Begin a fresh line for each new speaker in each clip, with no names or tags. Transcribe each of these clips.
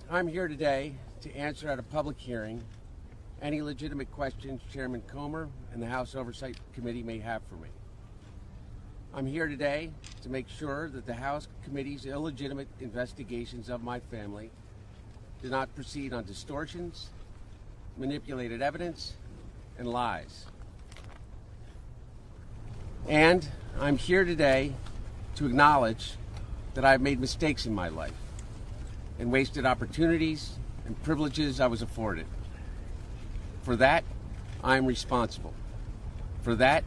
I'm here today to answer at a public hearing any legitimate questions Chairman Comer and the House Oversight Committee may have for me. I'm here today to make sure that the House Committee's illegitimate investigations of my family do not proceed on distortions, manipulated evidence, and lies. And I'm here today to acknowledge that I've made mistakes in my life and wasted opportunities and privileges I was afforded. For that, I'm responsible. For that,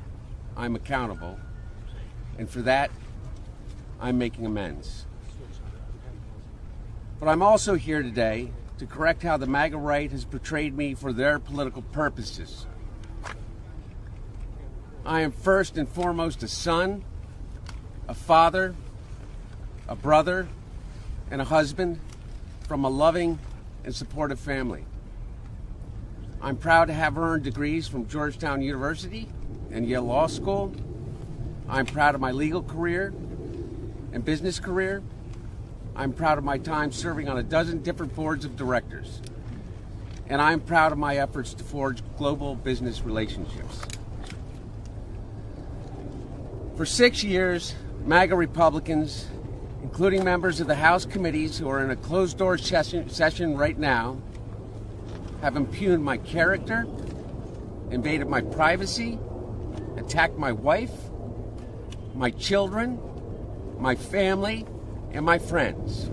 I'm accountable. And for that, I'm making amends. But I'm also here today to correct how the MAGA right has portrayed me for their political purposes. I am first and foremost a son, a father, a brother, and a husband from a loving and supportive family. I'm proud to have earned degrees from Georgetown University and Yale Law School. I'm proud of my legal career and business career. I'm proud of my time serving on a dozen different boards of directors. And I'm proud of my efforts to forge global business relationships. For 6 years, MAGA Republicans, including members of the House committees who are in a closed-door session right now, have impugned my character, invaded my privacy, attacked my wife, my children, my family, and my friends.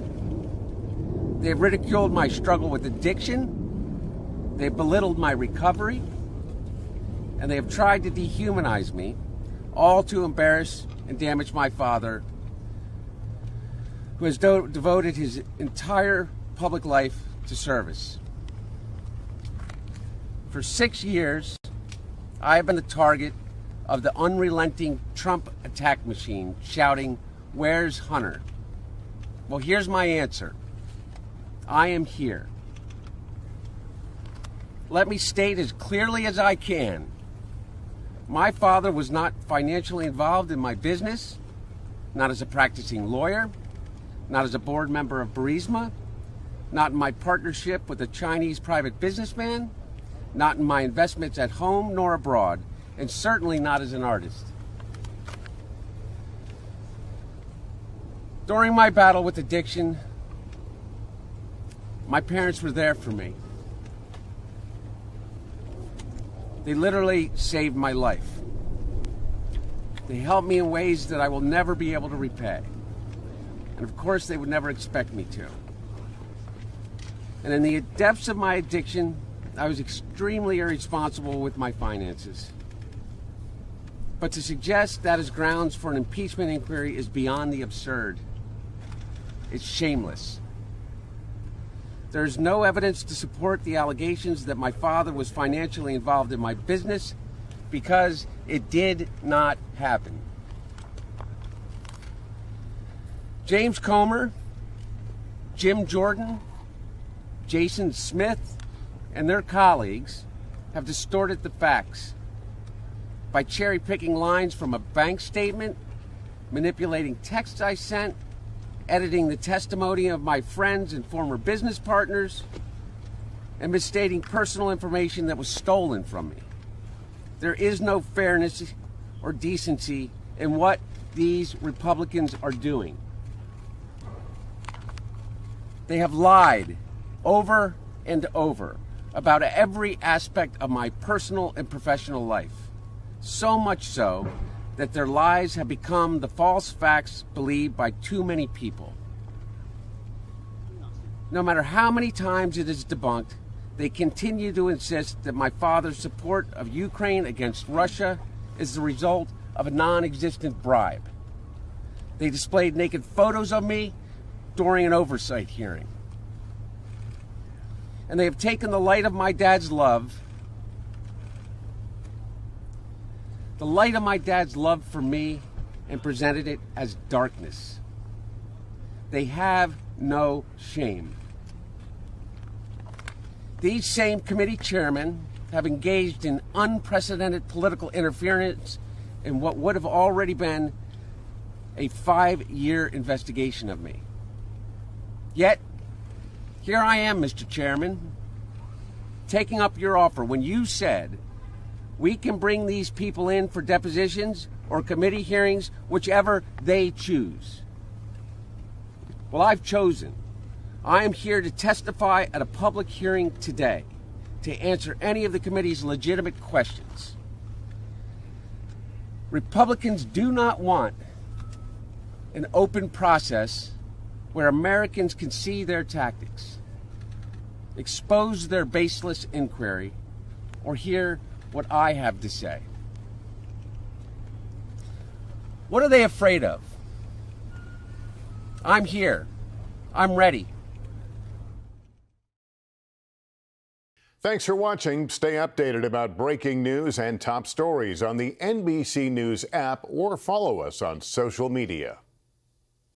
They've ridiculed my struggle with addiction, they've belittled my recovery, and they have tried to dehumanize me, all to embarrass and damage my father, who has devoted his entire public life to service. For 6 years, I have been the target of the unrelenting Trump attack machine, shouting, "Where's Hunter?" Well, here's my answer. I am here. Let me state as clearly as I can. My father was not financially involved in my business, not as a practicing lawyer, not as a board member of Burisma, not in my partnership with a Chinese private businessman, not in my investments at home nor abroad, and certainly not as an artist. During my battle with addiction, my parents were there for me. They literally saved my life. They helped me in ways that I will never be able to repay. And of course, they would never expect me to. And in the depths of my addiction, I was extremely irresponsible with my finances. But to suggest that is grounds for an impeachment inquiry is beyond the absurd. It's shameless. There's no evidence to support the allegations that my father was financially involved in my business because it did not happen. James Comer, Jim Jordan, Jason Smith, and their colleagues have distorted the facts by cherry-picking lines from a bank statement, manipulating texts I sent, editing the testimony of my friends and former business partners, and misstating personal information that was stolen from me. There is no fairness or decency in what these Republicans are doing. They have lied over and over about every aspect of my personal and professional life. So much so that their lies have become the false facts believed by too many people. No matter how many times it is debunked, they continue to insist that my father's support of Ukraine against Russia is the result of a non-existent bribe. They displayed naked photos of me during an oversight hearing. And they have taken the light of my dad's love, for me, and presented it as darkness. They have no shame. These same committee chairmen have engaged in unprecedented political interference in what would have already been a 5-year investigation of me. Yet, Here I am, Mr. Chairman, taking up your offer when you said we can bring these people in for depositions or committee hearings, whichever they choose. Well, I've chosen. I am here to testify at a public hearing today to answer any of the committee's legitimate questions. Republicans do not want an open process where Americans can see their tactics, expose their baseless inquiry, or hear what I have to say. What are they afraid of? I'm here. I'm ready.
Thanks for watching. Stay updated about breaking news and top stories on the NBC News app or follow us on social media.